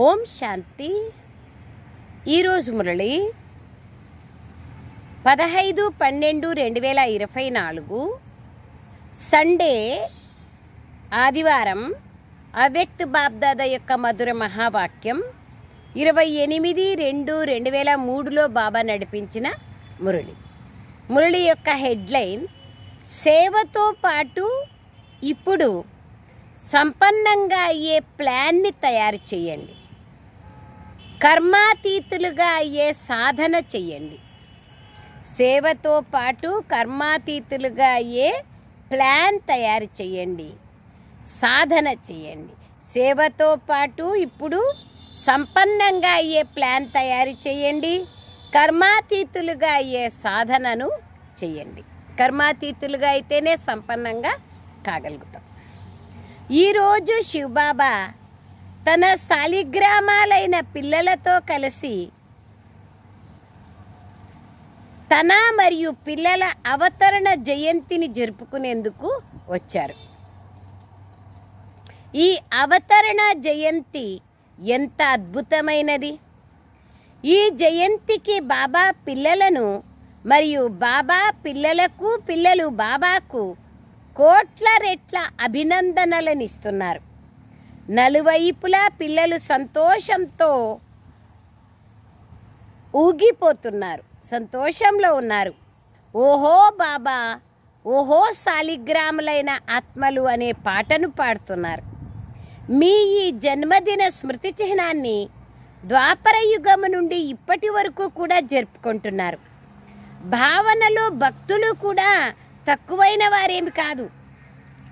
ఓం శాంతి. ఈరోజు మురళి 15/12/2024 సండే ఆదివారం. అవ్యక్త బాబ్దాదా యొక్క మధుర మహావాక్యం 28/2/2003లో బాబా నడిపించిన మురళి యొక్క హెడ్లైన్ సేవతో పాటు ఇప్పుడు సంపన్నంగా అయ్యే ప్లాన్ని తయారు చేయండి, కర్మాతీతులుగా అయ్యే సాధన చెయ్యండి. సేవతో పాటు కర్మాతీతులుగా అయ్యే ప్లాన్ తయారు చేయండి, సాధన చేయండి. సేవతో పాటు ఇప్పుడు సంపన్నంగా అయ్యే ప్లాన్ తయారు చేయండి, కర్మాతీతులుగా అయ్యే సాధనను చేయండి. కర్మాతీతులుగా అయితేనే సంపన్నంగా కాగలుగుతాం. ఈరోజు శివబాబా తన శాలిగ్రామాలైన పిల్లలతో కలిసి తన మరియు పిల్లల అవతరణ జయంతిని జరుపుకునేందుకు వచ్చారు. ఈ అవతరణ జయంతి ఎంత అద్భుతమైనది! ఈ జయంతికి బాబా పిల్లలను మరియు బాబా పిల్లలకు పిల్లలు బాబాకు కోట్ల రెట్ల అభినందనలను ఇస్తున్నారు. నలువైపులా పిల్లలు సంతోషంతో ఊగిపోతున్నారు, సంతోషంలో ఉన్నారు. ఓహో బాబా, ఓహో శాలిగ్రాములైన ఆత్మలు అనే పాటను పాడుతున్నారు. మీ ఈ జన్మదిన స్మృతి చిహ్నాన్ని ద్వాపర యుగము నుండి ఇప్పటి వరకు కూడా జరుపుకుంటున్నారు. భావనలో భక్తులు కూడా తక్కువైన వారేమి కాదు,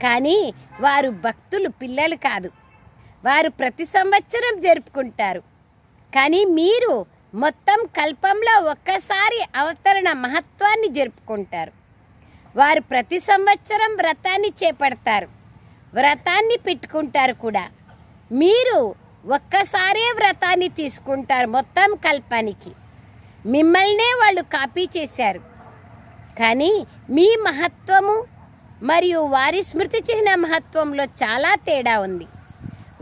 కానీ వారు భక్తులు పిల్లలు కాదు. వారు ప్రతి సంవత్సరం జరుపుకుంటారు, కానీ మీరు మొత్తం కల్పంలో ఒక్కసారి అవతరణ మహత్వాన్ని జరుపుకుంటారు. వారు ప్రతి సంవత్సరం వ్రతాన్ని చేపడతారు, వ్రతాన్ని పెట్టుకుంటారు కూడా. మీరు ఒక్కసారే వ్రతాన్ని తీసుకుంటారు మొత్తం కల్పానికి. మిమ్మల్నే వాళ్ళు కాపీ చేశారు, కానీ మీ మహత్వము మరియు వారి స్మృతి చిహ్న మహత్వంలో చాలా తేడా ఉంది.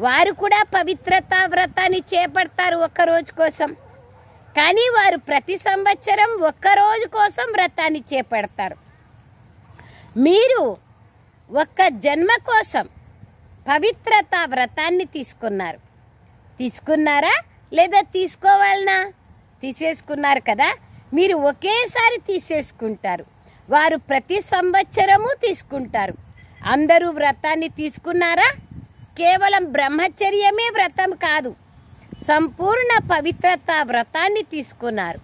వారు కూడా పవిత్రత వ్రతాన్ని చేపడతారు ఒక్కరోజు కోసం, కానీ వారు ప్రతి సంవత్సరం ఒక్కరోజు కోసం వ్రతాన్ని చేపడతారు. మీరు ఒక్క జన్మ కోసం పవిత్రత వ్రతాన్ని తీసుకున్నారా లేదా తీసుకోవాలనా? తీసేసుకున్నారు కదా. మీరు ఒకేసారి తీసేసుకుంటారు, వారు ప్రతి సంవత్సరము తీసుకుంటారు. అందరూ వ్రతాన్ని తీసుకున్నారా? కేవలం బ్రహ్మచర్యమే వ్రతం కాదు, సంపూర్ణ పవిత్రత వ్రతాన్ని తీసుకున్నారు.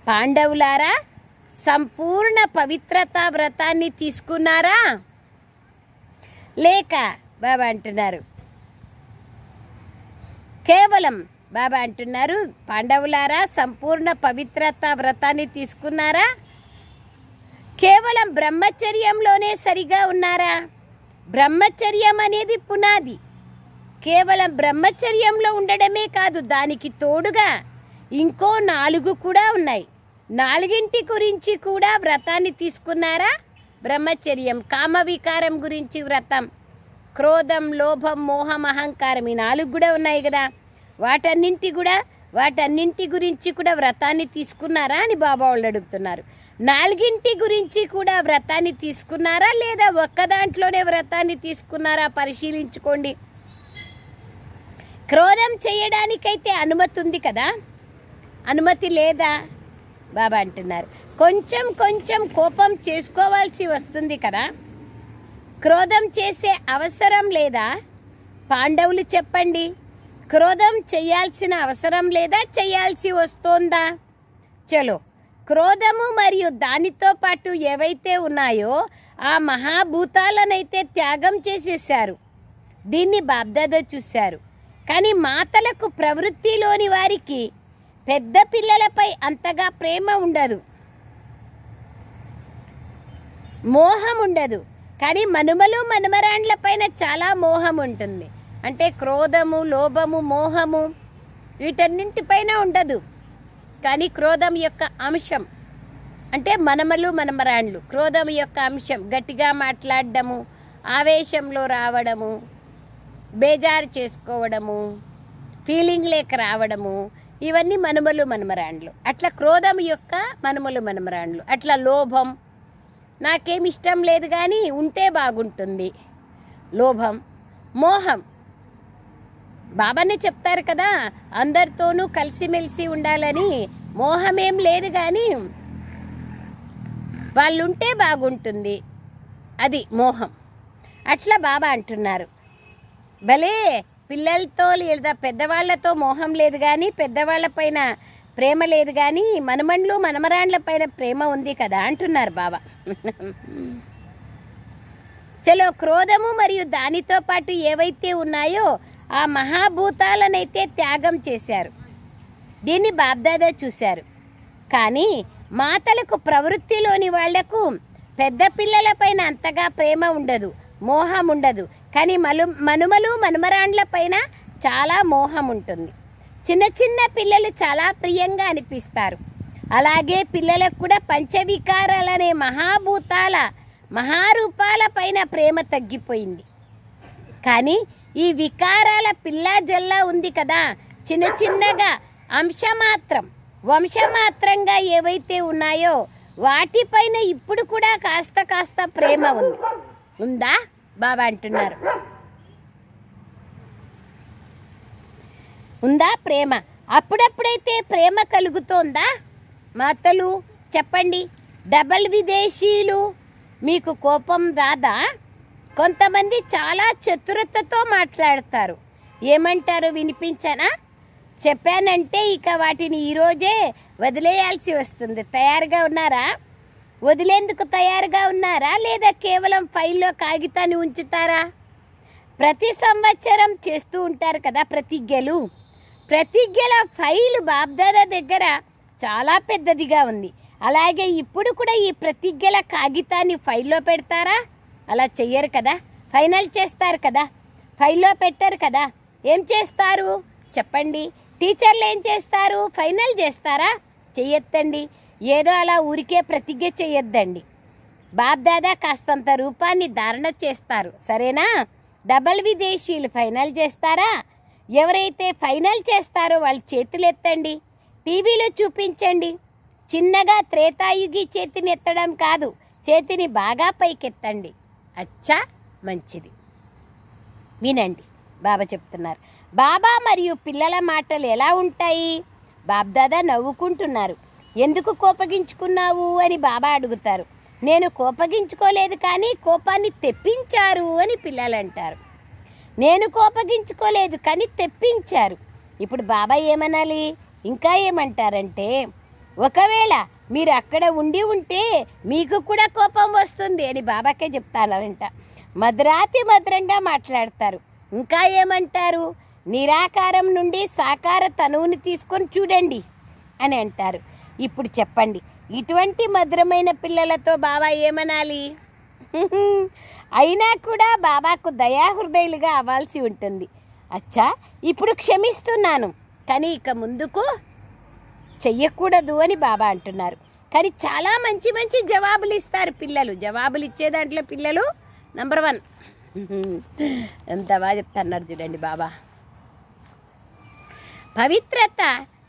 పాండవులారా, సంపూర్ణ పవిత్రత వ్రతాన్ని తీసుకున్నారా? లేక బాబా అంటున్నారు కేవలం బాబా అంటున్నారు పాండవులారా, సంపూర్ణ పవిత్రత వ్రతాన్ని తీసుకున్నారా? కేవలం బ్రహ్మచర్యంలోనే సరిగా ఉన్నారా? బ్రహ్మచర్యం అనేది పునాది. కేవలం బ్రహ్మచర్యంలో ఉండడమే కాదు, దానికి తోడుగా ఇంకో 4 కూడా ఉన్నాయి. 4 గురించి కూడా వ్రతాన్ని తీసుకున్నారా? బ్రహ్మచర్యం, కామ వికారం గురించి వ్రతం, క్రోధం, లోభం, మోహం, అహంకారం, ఈ 4 కూడా ఉన్నాయి కదా. వాటన్నింటి గురించి కూడా వ్రతాన్ని తీసుకున్నారా అని బాబా వాళ్ళు అడుగుతున్నారు. 4 గురించి కూడా వ్రతాన్ని తీసుకున్నారా లేదా ఒక్క దాంట్లోనే వ్రతాన్ని తీసుకున్నారా? పరిశీలించుకోండి. క్రోధం చేయడానికైతే అనుమతి ఉంది కదా, అనుమతి లేదా? బాబా అంటున్నారు కొంచెం కొంచెం కోపం చేసుకోవాల్సి వస్తుంది కదా, క్రోధం చేసే అవసరం లేదా? పాండవులు చెప్పండి, క్రోధం చేయాల్సిన అవసరం లేదా, చేయాల్సి వస్తోందా? చలో, క్రోధము మరియు దానితో పాటు ఏవైతే ఉన్నాయో ఆ మహాభూతాలనైతే త్యాగం చేసేసారు. దీన్ని బాబ్దాదా చూశారు. కానీ మాతలకు, ప్రవృత్తిలోని వారికి పెద్ద పిల్లలపై అంతగా ప్రేమ ఉండదు, మోహం ఉండదు. కానీ మనుమలు మనుమరాండ్ల పైన చాలా మోహం ఉంటుంది. అంటే క్రోధము, లోభము, మోహము వీటన్నింటిపైన ఉండదు, కానీ క్రోధం యొక్క అంశం అంటే మనమలు మనమరాండ్లు. క్రోధం యొక్క అంశం గట్టిగా మాట్లాడడము, ఆవేశంలో రావడము, బేజారు చేసుకోవడము, ఫీలింగ్ లేక రావడము, ఇవన్నీ మనుమలు మనమరాండ్లు. అట్లా క్రోధం యొక్క మనుమలు మనమరాండ్లు. అట్లా లోభం, నాకేమి ఇష్టం లేదు కానీ ఉంటే బాగుంటుంది, లోభం. మోహం, బాబానే చెప్తారు కదా అందరితోనూ కలిసిమెలిసి ఉండాలని. మోహమేం లేదు కానీ వాళ్ళుంటే బాగుంటుంది, అది మోహం. అట్లా బాబా అంటున్నారు. భలే పిల్లలతో లేదా పెద్దవాళ్లతో మోహం లేదు కానీ, పెద్దవాళ్ళ పైన ప్రేమ లేదు కానీ మనమండ్లు మనమరాండ్ల పైన ప్రేమ ఉంది కదా అంటున్నారు బాబా. చలో, క్రోధము మరియు దానితో పాటు ఏవైతే ఉన్నాయో ఆ మహాభూతాలనైతే త్యాగం చేశారు. దీన్ని బాబ్దాదా చూశారు. కానీ మాతలకు ప్రవృత్తిలోని వాళ్లకు పెద్ద పిల్లల పైన అంతగా ప్రేమ ఉండదు, మోహం ఉండదు. కానీ మనుమలు మనమరాండ్ల పైన చాలా మోహం ఉంటుంది. చిన్న చిన్న పిల్లలు చాలా ప్రియంగా అనిపిస్తారు. అలాగే పిల్లలకు కూడా పంచవికారాలనే మహాభూతాల మహారూపాల పైన ప్రేమ తగ్గిపోయింది. కానీ ఈ వికారాల పిల్లా జల్లా ఉంది కదా, చిన్న చిన్నగా వంశమాత్రంగా ఏవైతే ఉన్నాయో వాటిపైన ఇప్పుడు కూడా కాస్త ప్రేమ ఉందా బాబా అంటున్నారు. ఉందా ప్రేమ? అప్పుడప్పుడైతే ప్రేమ కలుగుతోందా మాతలు చెప్పండి. డబల్ విదేశీయులు, మీకు కోపం రాదా? కొంతమంది చాలా చతురతతో మాట్లాడతారు. ఏమంటారు వినిపించనా? చెప్పానంటే ఇక వాటిని ఈరోజే వదిలేయాల్సి వస్తుంది. తయారుగా ఉన్నారా? వదిలేందుకు తయారుగా ఉన్నారా? లేదా కేవలం ఫైల్లో కాగితాన్ని ఉంచుతారా? ప్రతి సంవత్సరం చేస్తూ ఉంటారు కదా ప్రతిజ్ఞల ఫైలు బాబ్దాదా దగ్గర చాలా పెద్దదిగా ఉంది. అలాగే ఇప్పుడు కూడా ఈ ప్రతిజ్ఞల కాగితాన్ని ఫైల్లో పెడతారా? అలా చెయ్యరు కదా, ఫైనల్ చేస్తారు కదా, ఫైల్లో పెట్టరు కదా. ఏం చేస్తారు చెప్పండి? టీచర్లు ఏం చేస్తారు? ఫైనల్ చేస్తారా? చెయ్యొద్దండి. ఏదో అలా ఊరికే ప్రతిజ్ఞ చెయ్యొద్దండి. బాబ్దాదా కాస్తంత రూపాన్ని ధారణ చేస్తారు, సరేనా? డబల్ విదేశీయులు ఫైనల్ చేస్తారా? ఎవరైతే ఫైనల్ చేస్తారో వాళ్ళు చేతులు ఎత్తండి, టీవీలో చూపించండి. చిన్నగా త్రేతాయుగి చేతిని ఎత్తడం కాదు, చేతిని బాగా పైకెత్తండి. అచ్చా, మంచిది. వినండి, బాబా చెప్తున్నారు. బాబా మరియు పిల్లల మాటలు ఎలా ఉంటాయి? బాబ్దాదా నవ్వుకుంటున్నారు. ఎందుకు కోపగించుకున్నావు అని బాబా అడుగుతారు. నేను కోపగించుకోలేదు కానీ కోపాన్ని తెప్పించారు అని పిల్లలు అంటారు. నేను కోపగించుకోలేదు కానీ తెప్పించారు. ఇప్పుడు బాబా ఏమనాలి? ఇంకా ఏమంటారంటే, ఒకవేళ మీరు అక్కడ ఉంటే మీకు కూడా కోపం వస్తుంది అని బాబాకే చెప్తానంట. మధురంగా మాట్లాడతారు. ఇంకా ఏమంటారు? నిరాకారం నుండి సాకార తనువుని తీసుకొని చూడండి అని అంటారు. ఇప్పుడు చెప్పండి, ఇటువంటి మధురమైన పిల్లలతో బాబా ఏమనాలి? అయినా కూడా బాబాకు దయాహృదయులుగా అవ్వాల్సి ఉంటుంది. అచ్చా, ఇప్పుడు క్షమిస్తున్నాను కానీ ఇక ముందుకు చెయ్యకూడదు అని బాబా అంటున్నారు. కానీ చాలా మంచి జవాబులు ఇస్తారు పిల్లలు. జవాబులు ఇచ్చే దాంట్లో పిల్లలు నంబర్ 1. ఎంత బాగా చెప్తున్నారు చూడండి బాబా. పవిత్రత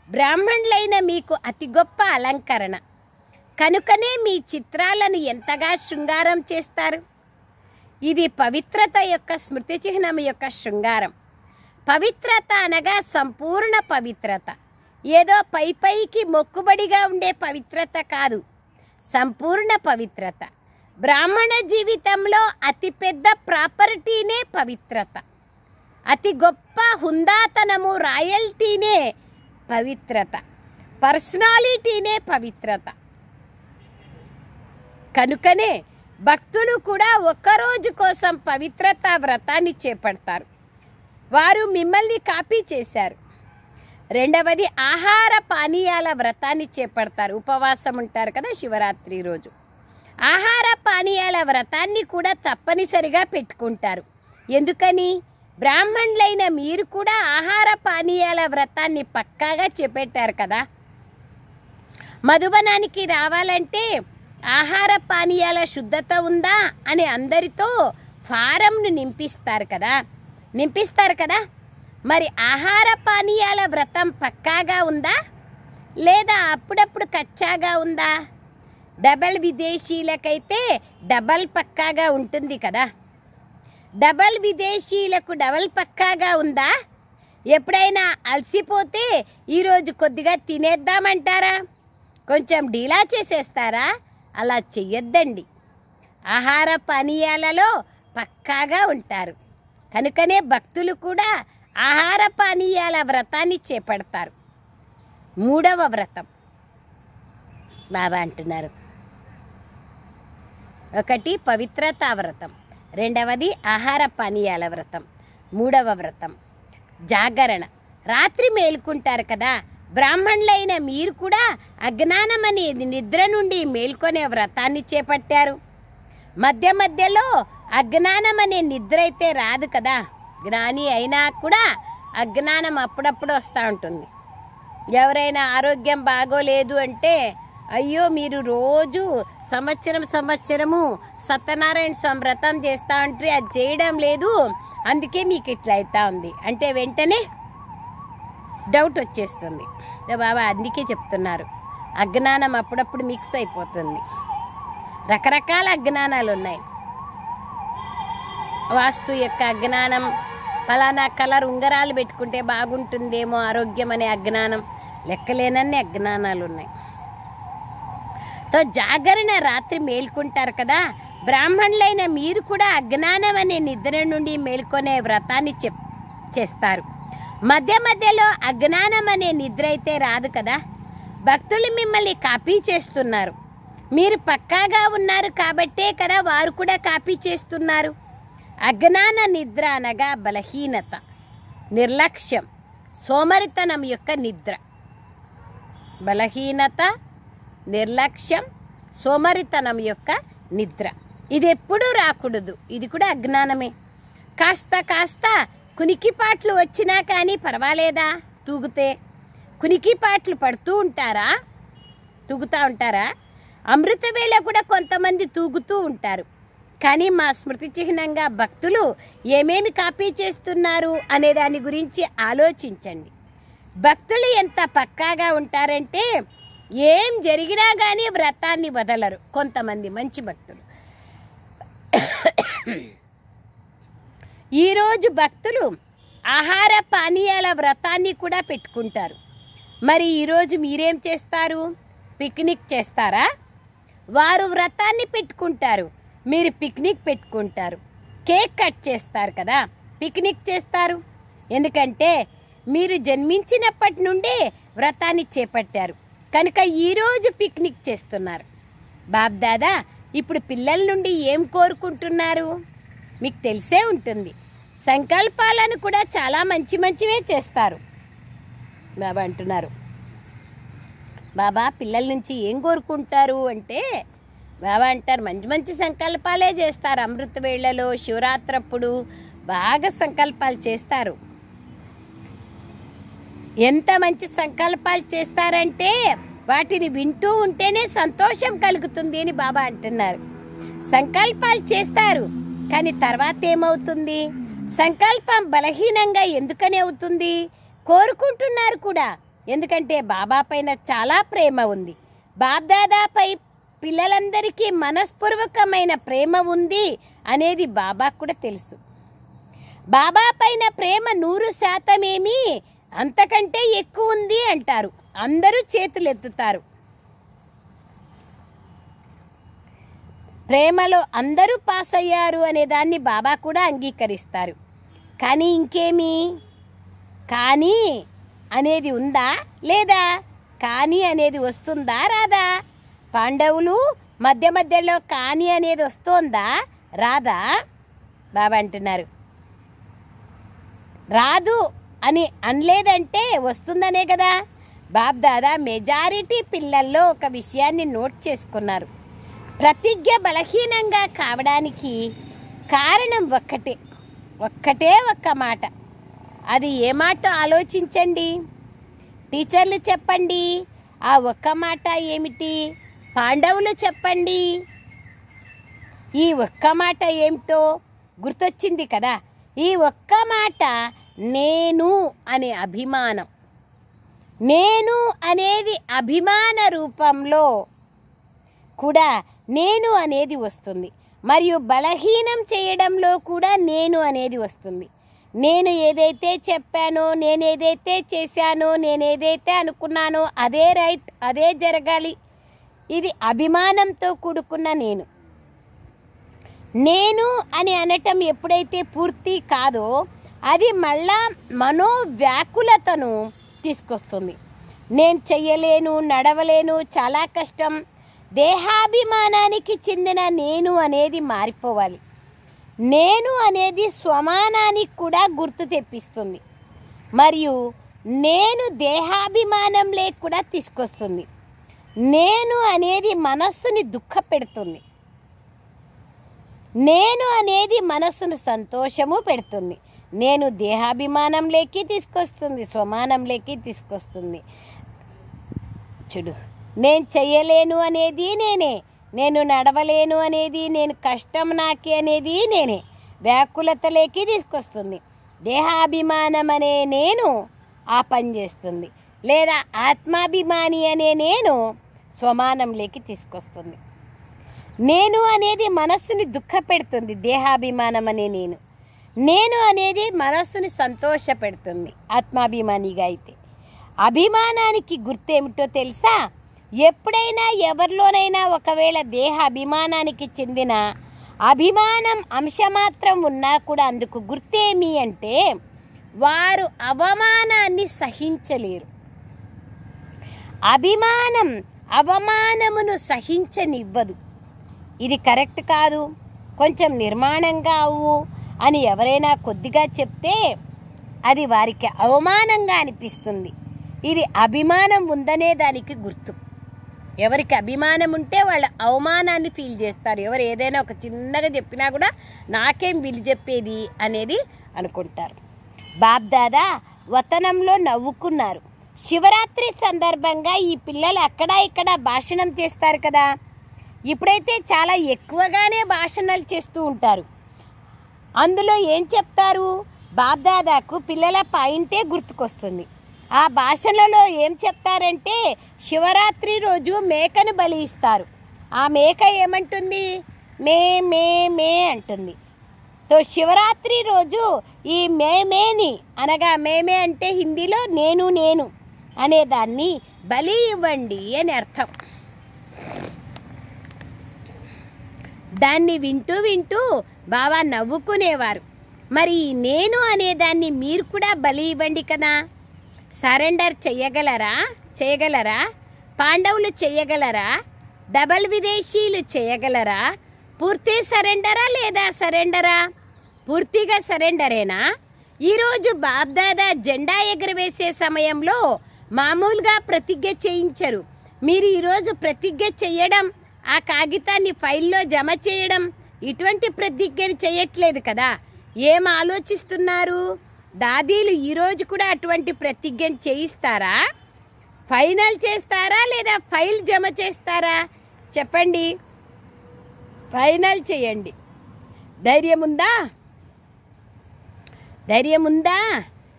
బ్రాహ్మణులైన మీకు అతి గొప్ప అలంకరణ కనుకనే మీ చిత్రాలను ఎంతగా శృంగారం చేస్తారు. ఇది పవిత్రత యొక్క స్మృతి చిహ్నం యొక్క శృంగారం. పవిత్రత అనగా సంపూర్ణ పవిత్రత. ఏదో పైకి మొక్కుబడిగా ఉండే పవిత్రత కాదు, సంపూర్ణ పవిత్రత. బ్రాహ్మణ జీవితంలో అతిపెద్ద ప్రాపర్టీనే పవిత్రత. అతి గొప్ప హుందాతనము, రాయల్టీనే పవిత్రత, పర్సనాలిటీనే పవిత్రత. కనుకనే భక్తులు కూడా ఒక్కరోజు కోసం పవిత్రతా వ్రతాన్ని చేపడతారు. వారు మిమ్మల్ని కాపీ చేశారు. రెండవది ఆహార పానీయాల వ్రతాన్ని చేపడతారు. ఉపవాసం ఉంటారు కదా శివరాత్రి రోజు. ఆహార పానీయాల వ్రతాన్ని కూడా తప్పనిసరిగా పెట్టుకుంటారు. ఎందుకని? బ్రాహ్మణులైన మీరు కూడా ఆహార పానీయాల వ్రతాన్ని పక్కాగా చేపట్టారు కదా. మధుబనానికి రావాలంటే ఆహార పానీయాల శుద్ధత ఉందా అని అందరితో ఫారంను నింపిస్తారు కదా. మరి ఆహార పానీయాల వ్రతం పక్కాగా ఉందా లేదా అప్పుడప్పుడు కచ్చాగా ఉందా? డబల్ విదేశీలకైతే డబల్ పక్కాగా ఉంటుంది కదా. డబల్ విదేశీలకు డబల్ పక్కాగా ఉందా? ఎప్పుడైనా అలసిపోతే ఈరోజు కొద్దిగా తినేద్దామంటారా? కొంచెం డీలా చేసేస్తారా? అలా చెయ్యొద్దండి. ఆహార పానీయాలలో పక్కాగా ఉంటారు. కనుకనే భక్తులు కూడా ఆహార పానీయాల వ్రతాన్ని చేపడతారు. 3వ వ్రతం బాబా అంటున్నారు. 1 పవిత్రతా వ్రతం, 2వది ఆహార పానీయాల వ్రతం, 3వ వ్రతం జాగరణ. రాత్రి మేల్కుంటారు కదా. బ్రాహ్మణులైన మీరు కూడా అజ్ఞానం అనేది నిద్ర నుండి మేల్కొనే వ్రతాన్ని చేపట్టారు. మధ్య మధ్యలో అజ్ఞానం అనే నిద్ర అయితే రాదు కదా. జ్ఞాని అయినా కూడా అజ్ఞానం అప్పుడప్పుడు వస్తూ ఉంటుంది. ఎవరైనా ఆరోగ్యం బాగోలేదు అంటే, అయ్యో మీరు రోజు సంవత్సరము సత్యనారాయణ స్వామి వ్రతం చేస్తూ ఉంటే అది చేయడం లేదు, అందుకే మీకు ఇట్లా అవుతా ఉంది అంటే వెంటనే డౌట్ వచ్చేస్తుంది. బాబా అందుకే చెప్తున్నారు, అజ్ఞానం అప్పుడప్పుడు మిక్స్ అయిపోతుంది. రకరకాల అజ్ఞానాలు ఉన్నాయి. వాస్తు యొక్క అజ్ఞానం, ఫలానా కలర్ ఉంగరాలు పెట్టుకుంటే బాగుంటుందేమో ఆరోగ్యం అనే అజ్ఞానం, లెక్కలేనన్ని అజ్ఞానాలు ఉన్నాయి. తో జాగరణ రాత్రి మేల్కుంటారు కదా. బ్రాహ్మణులైన మీరు కూడా అజ్ఞానం అనే నిద్ర నుండి మేల్కొనే వ్రతాన్ని చేస్తారు. మధ్య మధ్యలో అజ్ఞానం అనే నిద్ర అయితే రాదు కదా. భక్తులు మిమ్మల్ని కాపీ చేస్తున్నారు. మీరు పక్కాగా ఉన్నారు కాబట్టే కదా వారు కూడా కాపీ చేస్తున్నారు. అజ్ఞాన నిద్ర అనగా బలహీనత, నిర్లక్ష్యం, సోమరితనం యొక్క నిద్ర. బలహీనత, నిర్లక్ష్యం, సోమరితనం యొక్క నిద్ర. ఇది ఎప్పుడూ రాకూడదు. ఇది కూడా అజ్ఞానమే. కాస్త కునికిపాట్లు వచ్చినా కానీ పర్వాలేదా? తూగితే కునికిపాట్లు పడుతూ ఉంటారా? తూగుతూ ఉంటారా? అమృతవేళ కూడా కొంతమంది తూగుతూ ఉంటారు. కానీ మా స్మృతి చిహ్నంగా భక్తులు ఏమేమి కాపీ చేస్తున్నారు అనే దాని గురించి ఆలోచించండి. భక్తులు ఎంత పక్కాగా ఉంటారంటే ఏం జరిగినా కానీ వ్రతాన్ని వదలరు. కొంతమంది మంచి భక్తులు. ఈరోజు భక్తులు ఆహార పానీయాల వ్రతాన్ని కూడా పెట్టుకుంటారు. మరి ఈరోజు మీరేం చేస్తారు? పిక్నిక్ చేస్తారా? వారు వ్రతాన్ని పెట్టుకుంటారు, మీరు పిక్నిక్ పెట్టుకుంటారు. కేక్ కట్ చేస్తారు కదా, పిక్నిక్ చేస్తారు. ఎందుకంటే మీరు జన్మించినప్పటి నుండే వ్రతాన్ని చేపట్టారు కనుక ఈరోజు పిక్నిక్ చేస్తున్నారు. బాబ్దాదా ఇప్పుడు పిల్లల నుండి ఏం కోరుకుంటున్నారు? మీకు తెలిసే ఉంటుంది. సంకల్పాలను కూడా చాలా మంచివే చేస్తారు. బాబా అంటున్నారు, బాబా పిల్లల నుంచి ఏం కోరుకుంటారు అంటే, బాబా అంటారు మంచి సంకల్పాలే చేస్తారు. అమృత వేళలో, శివరాత్రప్పుడు బాగా సంకల్పాలు చేస్తారు. ఎంత మంచి సంకల్పాలు చేస్తారంటే వాటిని వింటూ ఉంటేనే సంతోషం కలుగుతుంది అని బాబా అంటున్నారు. సంకల్పాలు చేస్తారు కానీ తర్వాత ఏమవుతుంది? సంకల్పం బలహీనంగా ఎందుకని అవుతుంది? కోరుకుంటున్నారు కూడా, ఎందుకంటే బాబా పైన చాలా ప్రేమ ఉంది. బాబ్దాదాపై పిల్లలందరికీ మనస్పూర్వకమైన ప్రేమ ఉంది అనేది బాబాకు కూడా తెలుసు. బాబా పైన ప్రేమ 100% ఏమి అంతకంటే ఎక్కువ ఉంది అంటారు. అందరూ చేతులు ఎత్తుతారు. ప్రేమలో అందరూ పాస్ అయ్యారు అనే దాన్ని బాబా కూడా అంగీకరిస్తారు. కానీ ఇంకేమి? కానీ అనేది ఉందా లేదా? కానీ అనేది వస్తుందా రాదా? పాండవులు మధ్యలో కానీ అనేది వస్తోందా రాదా? బాబా అంటున్నారు రాదు అని అనలేదంటే వస్తుందనే కదా. బాబ్దాదా మెజారిటీ పిల్లల్లో ఒక విషయాన్ని నోట్ చేసుకున్నారు. ప్రతిజ్ఞ బలహీనంగా కావడానికి కారణం ఒక్కటే ఒక్క మాట. అది ఏ మాట ఆలోచించండి. టీచర్లు చెప్పండి, ఆ ఒక్క మాట ఏమిటి? పాండవులు చెప్పండి, ఈ ఒక్క మాట ఏమిటో గుర్తొచ్చింది కదా. ఈ ఒక్క మాట నేను అనే అభిమానం. నేను అనేది అభిమాన రూపంలో కూడా నేను అనేది వస్తుంది. మరియు బలహీనం చేయడంలో కూడా నేను అనేది వస్తుంది. నేను ఏదైతే చెప్పానో, నేనేదైతే చేశానో, నేనేదైతే అనుకున్నానో అదే రైట్, అదే జరగాలి. ఇది అభిమానంతో కూడుకున్న నేను. నేను అని అనటం ఎప్పుడైతే పూర్తి కాదో అది మళ్ళా మనోవ్యాకులతను తీసుకొస్తుంది. నేను చెయ్యలేను, నడవలేను, చాలా కష్టం. దేహాభిమానానికి చెందిన నేను అనేది మారిపోవాలి. నేను అనేది స్వమానానికి కూడా గుర్తు తెప్పిస్తుంది. మరియు నేను దేహాభిమానం లేకుండా తీసుకొస్తుంది. నేను అనేది మనస్సుని దుఃఖపెడుతుంది. నేను అనేది మనస్సును సంతోషము పెడుతుంది. నేను దేహాభిమానంలోకి తీసుకొస్తుంది, స్వమానంలోకి తీసుకొస్తుంది. చూడు, నేను చెయ్యలేను అనేది నేనే, నేను నడవలేను అనేది, నేను కష్టం నాకే అనేది నేనే, వ్యాకులతలోకి తీసుకొస్తుంది. దేహాభిమానం అనే నేను ఆ పని చేస్తుంది. లేదా ఆత్మాభిమాని అనే నేను స్వమానంలోకి తీసుకొస్తుంది. నేను అనేది మనస్సుని దుఃఖపెడుతుంది. దేహాభిమానం అనే నేను అనేది మనస్సుని సంతోషపెడుతుంది ఆత్మాభిమానిగా అయితే. అభిమానానికి గుర్తేమిటో తెలుసా? ఎప్పుడైనా ఎవరిలోనైనా ఒకవేళ దేహ అభిమానానికి చెందిన అభిమానం అంశమాత్రం ఉన్నా కూడా అందుకు గుర్తేమి అంటే వారు అవమానాన్ని సహించలేరు. అభిమానం అవమానమును సహించనివ్వదు. ఇది కరెక్ట్ కాదు, కొంచెం నిర్మాణంగా అవ్వు అని ఎవరైనా కొద్దిగా చెప్తే అది వారికి అవమానంగా అనిపిస్తుంది. ఇది అభిమానం ఉందనే దానికి గుర్తు. ఎవరికి అభిమానం ఉంటే వాళ్ళు అవమానాన్ని ఫీల్ చేస్తారు. ఎవరు ఏదైనా ఒక చిన్నగా చెప్పినా కూడా నాకేం వీళ్ళు చెప్పేది అనేది అనుకుంటారు. బాబ్దాదా వతనంలో నవ్వుకున్నారు. శివరాత్రి సందర్భంగా ఈ పిల్లలు అక్కడ ఇక్కడ భాషణం చేస్తారు కదా. ఇప్పుడైతే చాలా ఎక్కువగానే భాషణాలు చేస్తూ ఉంటారు. అందులో ఏం చెప్తారు? బాబ్దాదాకు పిల్లల పాయింటే గుర్తుకొస్తుంది. ఆ భాషలలో ఏం చెప్తారంటే శివరాత్రి రోజు మేకను బలి ఇస్తారు. ఆ మేక ఏమంటుంది? మే మే మే అంటుంది. తో శివరాత్రి రోజు ఈ మేమేని అనగా మేమే అంటే హిందీలో నేను నేను అనేదాన్ని బలి ఇవ్వండి అని అర్థం. దాన్ని వింటూ వింటూ బాబా నవ్వుకునేవారు. మరి నేను అనేదాన్ని మీరు కూడా బలి ఇవ్వండి కదా. సరెండర్ చేయగలరా? పాండవులు చేయగలరా? డబల్ విదేశీయులు చేయగలరా? పూర్తి సరెండరా లేదా సరెండరా? పూర్తిగా సరెండరేనా? ఈరోజు బాబ్దాదా జెండా ఎగరవేసే సమయంలో మామూలుగా ప్రతిజ్ఞ చేయించరు. మీరు ఈరోజు ప్రతిజ్ఞ చేయడం, ఆ కాగితాన్ని ఫైల్లో జమ చేయడం, ఇటువంటి ప్రతిజ్ఞను చేయట్లేదు కదా. ఏం ఆలోచిస్తున్నారు? దాదీలు ఈరోజు కూడా అటువంటి ప్రతిజ్ఞను చేయిస్తారా? ఫైనల్ చేస్తారా లేదా ఫైల్ జమ చేస్తారా? చెప్పండి. ఫైనల్ చేయండి. ధైర్యం ఉందా?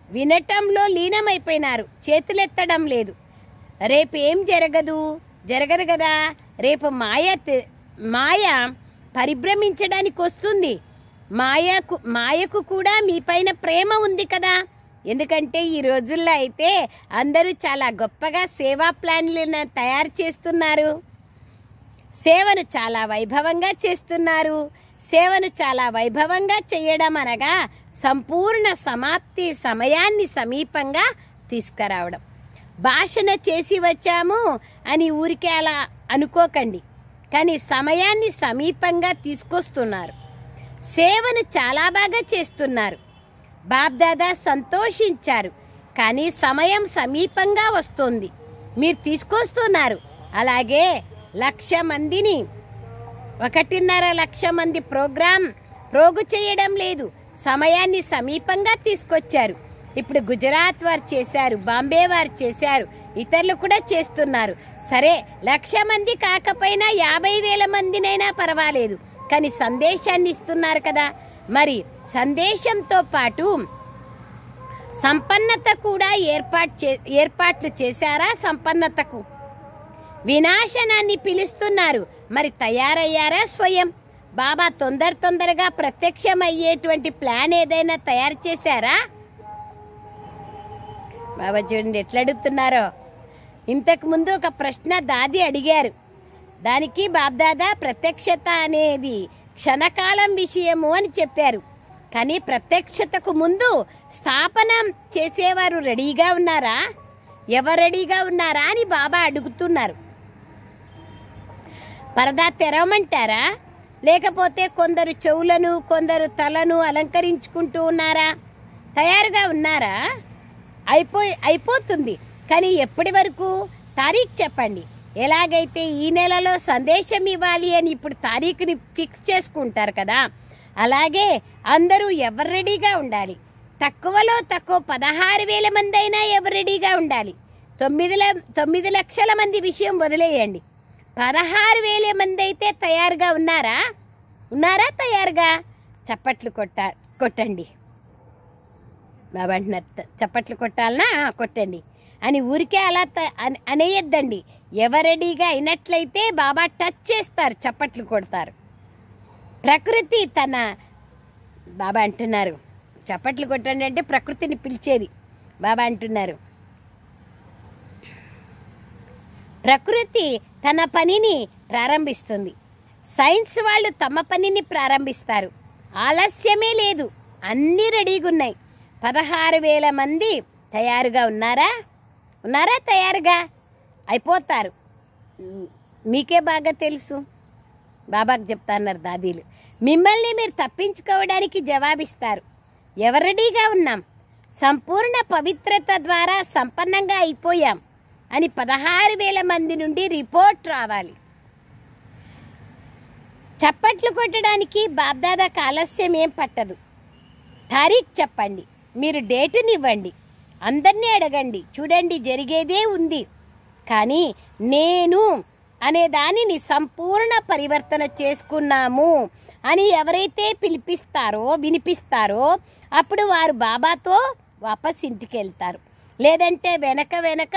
వినటంలో లీనమైపోయినారు, చేతులెత్తడం లేదు. రేపు ఏం జరగదు కదా. రేపు మాయ పరిభ్రమించడానికి వస్తుంది. మాయకు కూడా మీ పైన ప్రేమ ఉంది కదా. ఎందుకంటే ఈ రోజుల్లో అయితే అందరూ చాలా గొప్పగా సేవా ప్లాన్లను తయారు చేస్తున్నారు. సేవను చాలా వైభవంగా చేస్తున్నారు. సేవను చాలా వైభవంగా చేయడం అనగా సంపూర్ణ సమాప్తి సమయాన్ని సమీపంగా తీసుకురావడం. భాషణ చేసి వచ్చాము అని ఊరికే అలా అనుకోకండి, కానీ సమయాన్ని సమీపంగా తీసుకొస్తున్నారు. సేవను చాలా బాగా చేస్తున్నారు. బాబ్దాదా సంతోషించారు, కానీ సమయం సమీపంగా వస్తుంది. మీరు తీసుకొస్తున్నారు. అలాగే 1,00,000 మందిని 1.5 లక్ష మంది ప్రోగు చేయడం లేదు. సమయాన్ని సమీపంగా తీసుకొచ్చారు. ఇప్పుడు గుజరాత్ వారు చేశారు, బాంబే వారు చేశారు, ఇతరులు కూడా చేస్తున్నారు. సరే 1,00,000 మంది కాకపోయినా 50,000 మందినైనా పర్వాలేదు, కానీ సందేశాన్ని ఇస్తున్నారు కదా. మరి సందేశంతో పాటు సంపన్నత కూడా ఏర్పాట్లు చేశారా? సంపన్నతకు వినాశనాన్ని పిలుస్తున్నారు. మరి తయారయ్యారా? స్వయం బాబా తొందరగా ప్రత్యక్షమయ్యేటువంటి ప్లాన్ ఏదైనా తయారు చేశారా? బాబా చూడండి ఎట్లా అడుగుతున్నారో. ఇంతకుముందు ఒక ప్రశ్న దాది అడిగారు. దానికి బాబ్దాదా ప్రత్యక్షత అనేది క్షణకాలం విషయము అని చెప్పారు. కానీ ప్రత్యక్షతకు ముందు స్థాపన చేసేవారు రెడీగా ఉన్నారా? ఎవరు రెడీగా ఉన్నారా అని బాబా అడుగుతున్నారు. పరదా తెరవమంటారా? లేకపోతే కొందరు చెవులను కొందరు తలను అలంకరించుకుంటూ ఉన్నారా? తయారుగా ఉన్నారా? అయిపోతుంది. కానీ ఎప్పటి వరకు? తారీఖు చెప్పండి. ఎలాగైతే ఈ నెలలో సందేశం ఇవ్వాలి అని ఇప్పుడు తారీఖుని ఫిక్స్ చేసుకుంటారు కదా, అలాగే అందరూ ఎవరు రెడీగా ఉండాలి? తక్కువలో తక్కువ 16,000 మంది అయినా ఎవరు రెడీగా ఉండాలి? 9 లక్షల మంది విషయం వదిలేయండి. 16,000 మంది అయితే తయారుగా ఉన్నారా? తయారుగా? చప్పట్లు కొట్టండి. బాబా అంటున్నారు చప్పట్లు కొట్టాలనా? కొట్టండి అని ఊరికే అలా అనేయద్దండి. ఎవరెడీగా అయినట్లయితే బాబా టచ్ చేస్తారు, చప్పట్లు కొడతారు. ప్రకృతి బాబా అంటున్నారు చప్పట్లు కొట్టండి అంటే ప్రకృతిని పిలిచేది. బాబా అంటున్నారు ప్రకృతి తన పనిని ప్రారంభిస్తుంది. సైన్స్ వాళ్ళు తమ పనిని ప్రారంభిస్తారు. ఆలస్యమే లేదు, అన్నీ రెడీగా ఉన్నాయి. 16,000 మంది తయారుగా ఉన్నారా? తయారుగా? అయిపోతారు. మీకే బాగా తెలుసు. బాబాకు చెప్తాన్నారు దాదీలు. మిమ్మల్ని మీరు తప్పించుకోవడానికి జవాబిస్తారు. ఎవరు రెడీగా ఉన్నాం? సంపూర్ణ పవిత్రత ద్వారా సంపన్నంగా అయిపోయాం అని 16,000 మంది నుండి రిపోర్ట్ రావాలి. చప్పట్లు కొట్టడానికి బాబ్దాదాకు ఆలస్యం ఏం పట్టదు. తారీఖు చెప్పండి, మీరు డేటుని ఇవ్వండి, అందరినీ అడగండి. చూడండి జరిగేదే ఉంది. కానీ నేను అనే దానిని సంపూర్ణ పరివర్తన చేసుకున్నాము అని ఎవరైతే వినిపిస్తారో అప్పుడు వారు బాబాతో వాపస్ ఇంటికి వెళ్తారు. లేదంటే వెనక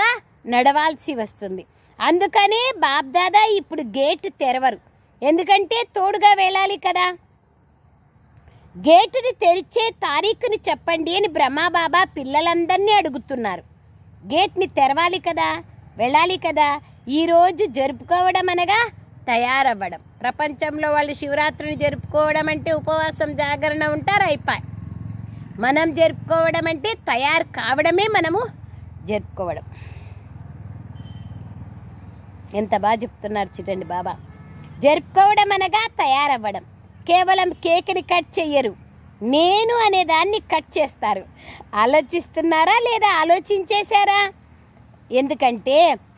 నడవాల్సి వస్తుంది. అందుకనే బాబ్దాదా ఇప్పుడు గేటు తెరవరు. ఎందుకంటే తోడుగా వెళ్ళాలి కదా. గేటుని తెరిచే తారీఖుని చెప్పండి అని బ్రహ్మబాబా పిల్లలందరినీ అడుగుతున్నారు. గేట్ని తెరవాలి కదా, వెళ్ళాలి కదా. ఈరోజు జరుపుకోవడం అనగా తయారవ్వడం. ప్రపంచంలో వాళ్ళు శివరాత్రిని జరుపుకోవడం అంటే ఉపవాసం జాగరణ ఉంటారు, అయిపోయి. మనం జరుపుకోవడం అంటే తయారు కావడమే మనము జరుపుకోవడం. ఎంత బాగా చెప్తున్నారు చూడండి బాబా. జరుపుకోవడం అనగా తయారవ్వడం. కేవలం కేక్ని కట్ చెయ్యరు, నేను అనే దాన్ని కట్ చేస్తారు. ఆలోచిస్తున్నారా లేదా ఆలోచించేశారా? ఎందుకంటే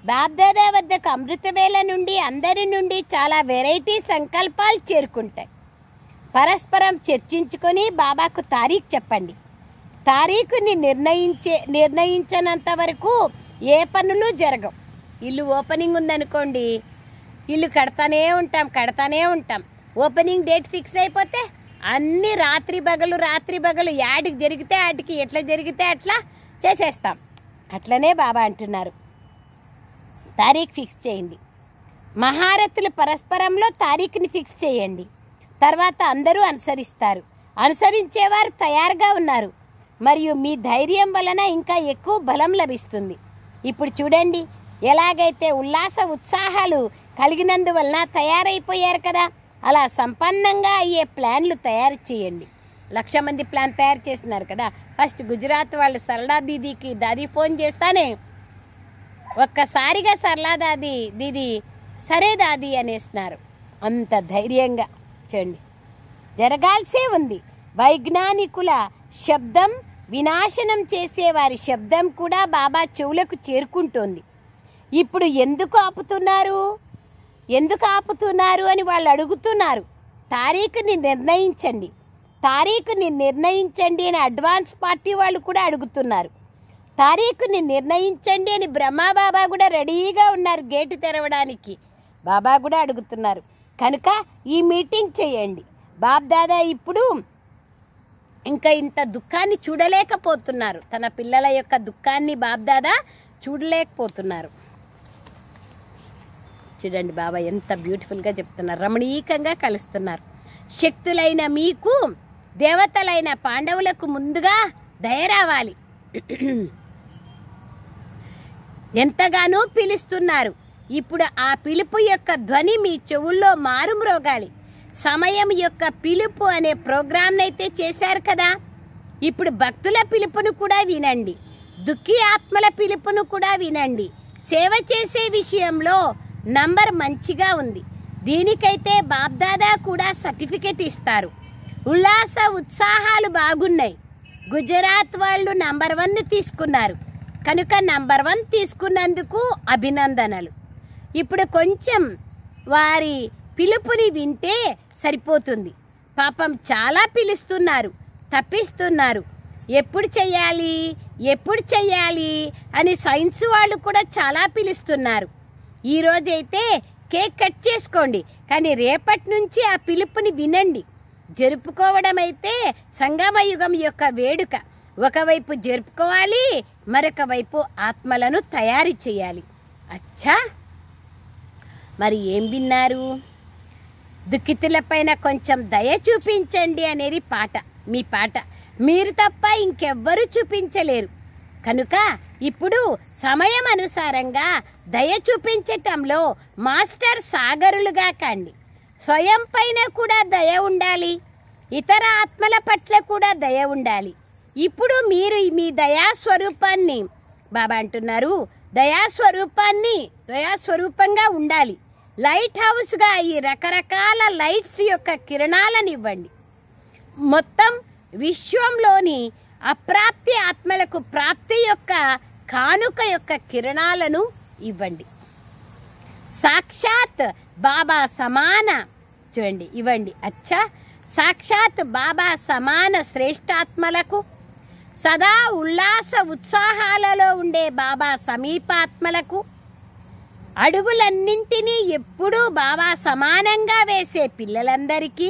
బాబ్దాదా వద్దకు అమృతవేళ నుండి అందరి నుండి చాలా వెరైటీ సంకల్పాలు చేరుకుంటాయి. పరస్పరం చర్చించుకొని బాబాకు తారీఖు చెప్పండి. తారీఖుని నిర్ణయించనంత వరకు ఏ పనులు జరగవు. ఇల్లు ఓపెనింగ్ ఉందనుకోండి, ఇల్లు కడతానే ఉంటాం. ఓపెనింగ్ డేట్ ఫిక్స్ అయిపోతే అన్నీ రాత్రి బగలు యాడికి జరిగితే ఆటికి, ఎట్లా జరిగితే అట్లా చేసేస్తాం. అట్లనే బాబా అంటున్నారు తారీఖు ఫిక్స్ చేయండి. మహారథులు పరస్పరంలో తారీఖుని ఫిక్స్ చేయండి. తర్వాత అందరూ అనుసరిస్తారు. అనుసరించేవారు తయారుగా ఉన్నారు. మరియు మీ ధైర్యం వలన ఇంకా ఎక్కువ బలం లభిస్తుంది. ఇప్పుడు చూడండి ఎలాగైతే ఉల్లాస ఉత్సాహాలు కలిగినందువలన తయారైపోయారు కదా, అలా సంపన్నంగా అయ్యే ప్లాన్లు తయారు చేయండి. 1,00,000 మంది ప్లాన్ తయారు చేస్తున్నారు కదా. ఫస్ట్ గుజరాత్ వాళ్ళు సరళా దాదీ ఫోన్ చేస్తానే ఒక్కసారిగా సరళా దీదీ సరే దాదీ అనేస్తున్నారు. అంత ధైర్యంగా చూడండి జరగాల్సే ఉంది. వైజ్ఞానికుల శబ్దం వినాశనం చేసేవారి శబ్దం కూడా బాబా చెవులకు చేరుకుంటోంది. ఇప్పుడు ఎందుకు ఆపుతున్నారు అని వాళ్ళు అడుగుతున్నారు. తారీఖుని నిర్ణయించండి అని అడ్వాన్స్ పార్టీ వాళ్ళు కూడా అడుగుతున్నారు. తారీఖుని నిర్ణయించండి అని బ్రహ్మబాబా కూడా రెడీగా ఉన్నారు గేటు తెరవడానికి. బాబా కూడా అడుగుతున్నారు. కనుక ఈ మీటింగ్ చేయండి. బాబ్దాదా ఇప్పుడు ఇంకా ఇంత దుఃఖాన్ని చూడలేకపోతున్నారు. తన పిల్లల యొక్క దుఃఖాన్ని బాబ్దాదా చూడలేకపోతున్నారు. చూడండి బాబా ఎంత బ్యూటిఫుల్గా చెప్తున్నారు, రమణీకంగా కలుస్తున్నారు. శక్తులైన మీకు దేవతలైన పాండవులకు ముందుగా దయ రావాలి. ఎంతగానో పిలుస్తున్నారు. ఇప్పుడు ఆ పిలుపు యొక్క ధ్వని మీ చెవుల్లో మారుమ్రోగాలి. సమయం యొక్క పిలుపు అనే ప్రోగ్రాంని అయితే చేశారు కదా, ఇప్పుడు భక్తుల పిలుపును కూడా వినండి, దుఃఖీ ఆత్మల పిలుపును కూడా వినండి. సేవ చేసే విషయంలో నంబర్ మంచిగా ఉంది. దీనికైతే బాబ్దాదా కూడా సర్టిఫికెట్ ఇస్తారు. ఉల్లాస ఉత్సాహాలు బాగున్నాయి. గుజరాత్ వాళ్ళు నంబర్ 1 తీసుకున్నారు కనుక నంబర్ 1 తీసుకున్నందుకు అభినందనలు. ఇప్పుడు కొంచెం వారి పిలుపుని వింటే సరిపోతుంది. పాపం చాలా పిలుస్తున్నారు, తప్పిస్తున్నారు. ఎప్పుడు చెయ్యాలి అని సైన్స్ వాళ్ళు కూడా చాలా పిలుస్తున్నారు. ఈరోజైతే కేక్ కట్ చేసుకోండి, కానీ రేపటి నుంచి ఆ పిలుపుని వినండి. జరుపుకోవడం అయితే సంగమయుగం యొక్క వేడుక. ఒకవైపు జరుపుకోవాలి, మరొక వైపు ఆత్మలను తయారు చేయాలి. అచ్చా, మరి ఏం విన్నారు? దుఃఖితులపైన కొంచెం దయ చూపించండి అనేది పాట, మీ పాట. మీరు తప్ప ఇంకెవ్వరూ చూపించలేరు. కనుక ఇప్పుడు సమయం అనుసారంగా దయ చూపించటంలో మాస్టర్ సాగరులుగా కండి. స్వయం పైన కూడా దయ ఉండాలి, ఇతర ఆత్మల పట్ల కూడా దయ ఉండాలి. ఇప్పుడు మీరు మీ దయాస్వరూపాన్ని, బాబా అంటున్నారు, దయాస్వరూపంగా ఉండాలి. లైట్ హౌస్గా ఈ రకరకాల లైట్స్ యొక్క కిరణాలను ఇవ్వండి. మొత్తం విశ్వంలోని అప్రాప్తి ఆత్మలకు ప్రాప్తి యొక్క కానుక యొక్క కిరణాలను ఇవ్వండి. సాక్షాత్ బాబా సమాన, చూడండి, ఇవ్వండి. అచ్చా, సాక్షాత్ బాబా సమాన శ్రేష్ఠాత్మలకు, సదా ఉల్లాస ఉత్సాహాలలో ఉండే బాబా సమీపాత్మలకు, అడుగులన్నింటినీ ఎప్పుడూ బాబా సమానంగా వేసే పిల్లలందరికీ,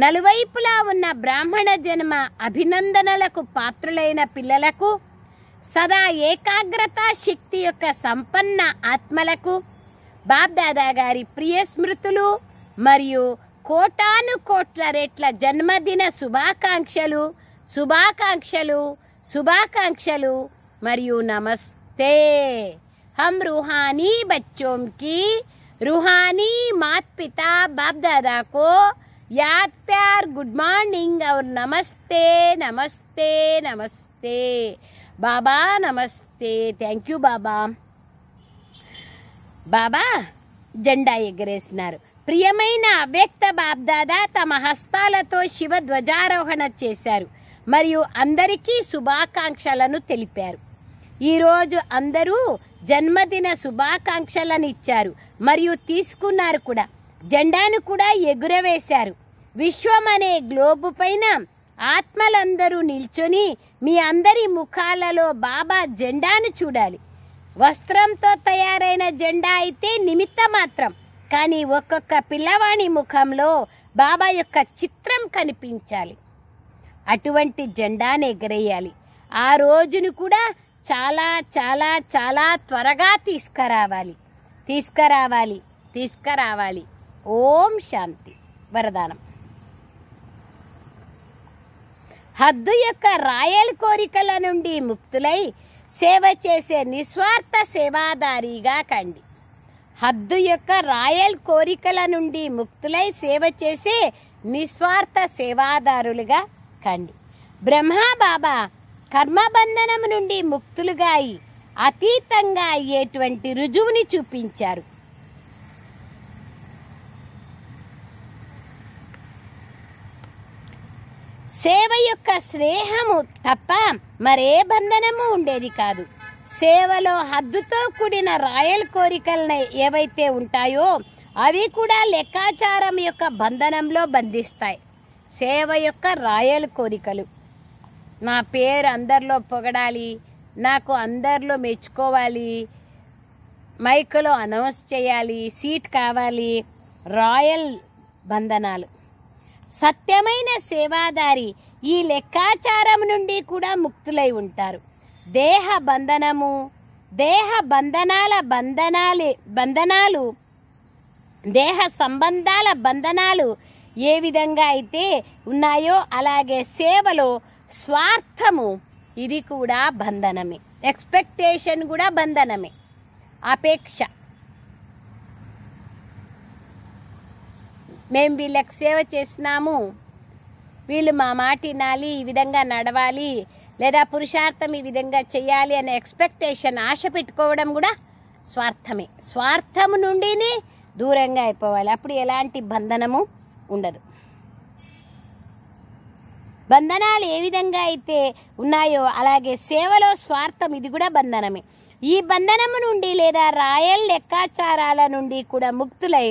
నలువైపులా ఉన్న బ్రాహ్మణ జన్మ అభినందనలకు పాత్రులైన పిల్లలకు, సదా ఏకాగ్రత శక్తి యొక్క సంపన్న ఆత్మలకు బాబ్దాదా గారి ప్రియ స్మృతులు మరియు కోటాను కోట్ల రెట్ల జన్మదిన శుభాకాంక్షలు మరియు నమస్తే. हम रूहानी बच्चों की रूहानी माता पिता बाप दादा को याद प्यार गुड मॉर्निंग और नमस्ते नमस्ते नमस्ते बाबा नमस्ते. థ్యాంక్ యూ బాబా. బాబా జెండా ఎగరేసినారు. ప్రియమైన అవ్యక్త బాబ్దాదా తమ హస్తాలతో శివ ధ్వజారోహణ చేశారు మరియు అందరికీ శుభాకాంక్షలను తెలిపారు. ఈరోజు అందరూ జన్మదిన శుభాకాంక్షలను ఇచ్చారు మరియు తీసుకున్నారు కూడా. జెండాను కూడా ఎగురవేశారు. విశ్వం అనే గ్లోబు పైన ఆత్మలందరూ నిల్చొని మీ అందరి ముఖాలలో బాబా జెండాను చూడాలి. వస్త్రంతో తయారైన జెండా అయితే నిమిత్త మాత్రం, కానీ ఒక్కొక్క పిల్లవాడి ముఖంలో బాబా యొక్క చిత్రం కనిపించాలి. అటువంటి జెండాను ఎగరేయాలి. ఆ రోజును కూడా చాలా చాలా చాలా త్వరగా తీసుకురావాలి. ఓం శాంతి. వరదానం. హద్దు యొక్క రాయల్ కోరికల నుండి ముక్తులై సేవ చేసే నిస్వార్థ సేవాదారిగా కండి. హద్దు యొక్క రాయల్ కోరికల నుండి ముక్తులై సేవ చేసే నిస్వార్థ సేవాదారులుగా కండి. బ్రహ్మా బాబా కర్మబంధనం నుండి ముక్తులుగా అతీతంగా అయ్యేటువంటి రుజువుని చూపించారు. సేవ యొక్క స్నేహము తప్ప మరే బంధనము ఉండేది కాదు. సేవలో హద్దుతో కూడిన రాయల్ కోరికలను ఏవైతే ఉంటాయో అవి కూడా లెక్కాచారం యొక్క బంధనంలో బంధిస్తాయి. సేవ యొక్క రాయల్ కోరికలు, నా పేరు అందరిలో పొగడాలి, నాకు అందరిలో మెచ్చుకోవాలి, మైకులో అనౌన్స్ చేయాలి, సీట్ కావాలి, రాయల్ బంధనాలు. సత్యమైన సేవాదారి ఈ లెక్కాచారం నుండి కూడా ముక్తులై ఉంటారు. దేహ బంధనాలు దేహ సంబంధాల బంధనాలు ఏ విధంగా అయితే ఉన్నాయో అలాగే సేవలో స్వార్థము ఇది కూడా బంధనమే. ఎక్స్పెక్టేషన్ కూడా బంధనమే. అపేక్ష, మేము వీళ్ళకి సేవ చేసినాము, వీళ్ళు మా మాట వినాలి, ఈ విధంగా నడవాలి, లేదా పురుషార్థం ఈ విధంగా చేయాలి అనే ఎక్స్పెక్టేషన్, ఆశ పెట్టుకోవడం కూడా స్వార్థమే. స్వార్థము నుండినే దూరంగా అయిపోవాలి. అప్పుడు ఎలాంటి బంధనము ఉండదు. బంధనాలు ఏ విధంగా అయితే ఉన్నాయో అలాగే సేవలో స్వార్థం ఇది కూడా బంధనమే. ఈ బంధనము నుండి లేదా రాయల్ లెక్కాచారాల నుండి కూడా ముక్తులై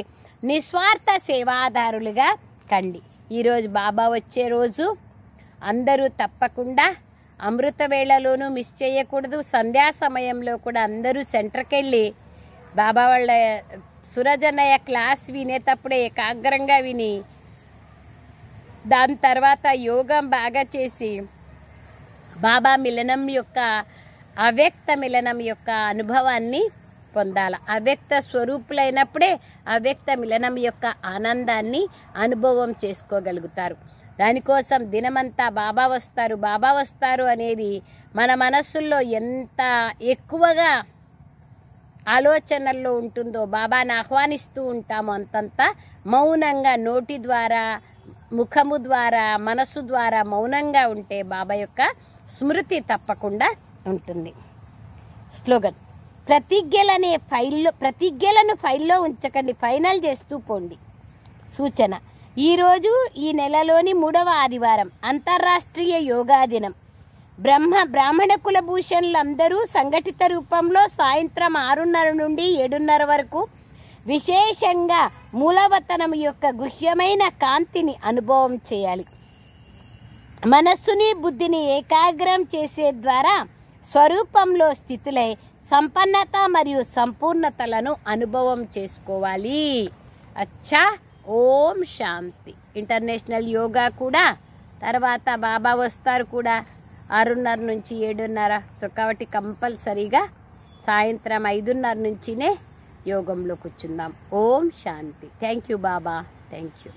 నిస్వార్థ సేవాదారులుగా కండి. ఈరోజు బాబా వచ్చే రోజు అందరూ తప్పకుండా అమృత వేళలోనూ మిస్ చేయకూడదు. సంధ్యా సమయంలో కూడా అందరూ సెంటర్కి వెళ్ళి బాబా వాళ్ళ సురజన్నయ్య క్లాస్ వినేటప్పుడే ఏకాగ్రంగా విని దాని తర్వాత యోగం బాగా చేసి బాబా మిలనం యొక్క అవ్యక్త మిలనం యొక్క అనుభవాన్ని పొందాలి. అవ్యక్త స్వరూపులైనప్పుడే అవ్యక్త మిలనం యొక్క ఆనందాన్ని అనుభవం చేసుకోగలుగుతారు. దానికోసం దినమంతా బాబా వస్తారు అనేది మన మనస్సుల్లో ఎంత ఎక్కువగా ఆలోచనల్లో ఉంటుందో, బాబాని ఆహ్వానిస్తూ ఉంటామో అంతంత మౌనంగా నోటి ద్వారా, ముఖము ద్వారా, మనసు ద్వారా మౌనంగా ఉంటే బాబా యొక్క స్మృతి తప్పకుండా ఉంటుంది. స్లోగన్: ప్రతిజ్ఞలను ఫైల్లో ఉంచకండి, ఫైనల్ చేస్తూ పోండి. సూచన: ఈరోజు ఈ నెలలోని 3వ ఆదివారం అంతర్రాష్ట్రీయ యోగా దినం. బ్రాహ్మణ కులభూషణులందరూ సంఘటిత రూపంలో సాయంత్రం 6:30 నుండి 7:30 వరకు విశేషంగా మూలవతనం యొక్క గుహ్యమైన కాంతిని అనుభవం చేయాలి. మనస్సుని బుద్ధిని ఏకాగ్రం చేసే ద్వారా స్వరూపంలో స్థితులై సంపన్నత మరియు సంపూర్ణతలను అనుభవం చేసుకోవాలి. అచ్చా, ఓం శాంతి. ఇంటర్నేషనల్ యోగా కూడా తర్వాత బాబా వస్తారు కూడా 6:30 నుంచి 7:30. సో కాబట్టి కంపల్సరీగా సాయంత్రం 5:30 నుంచినే యోగంలో కూర్చుందాం. Om Shanti. Thank you Baba, thank you.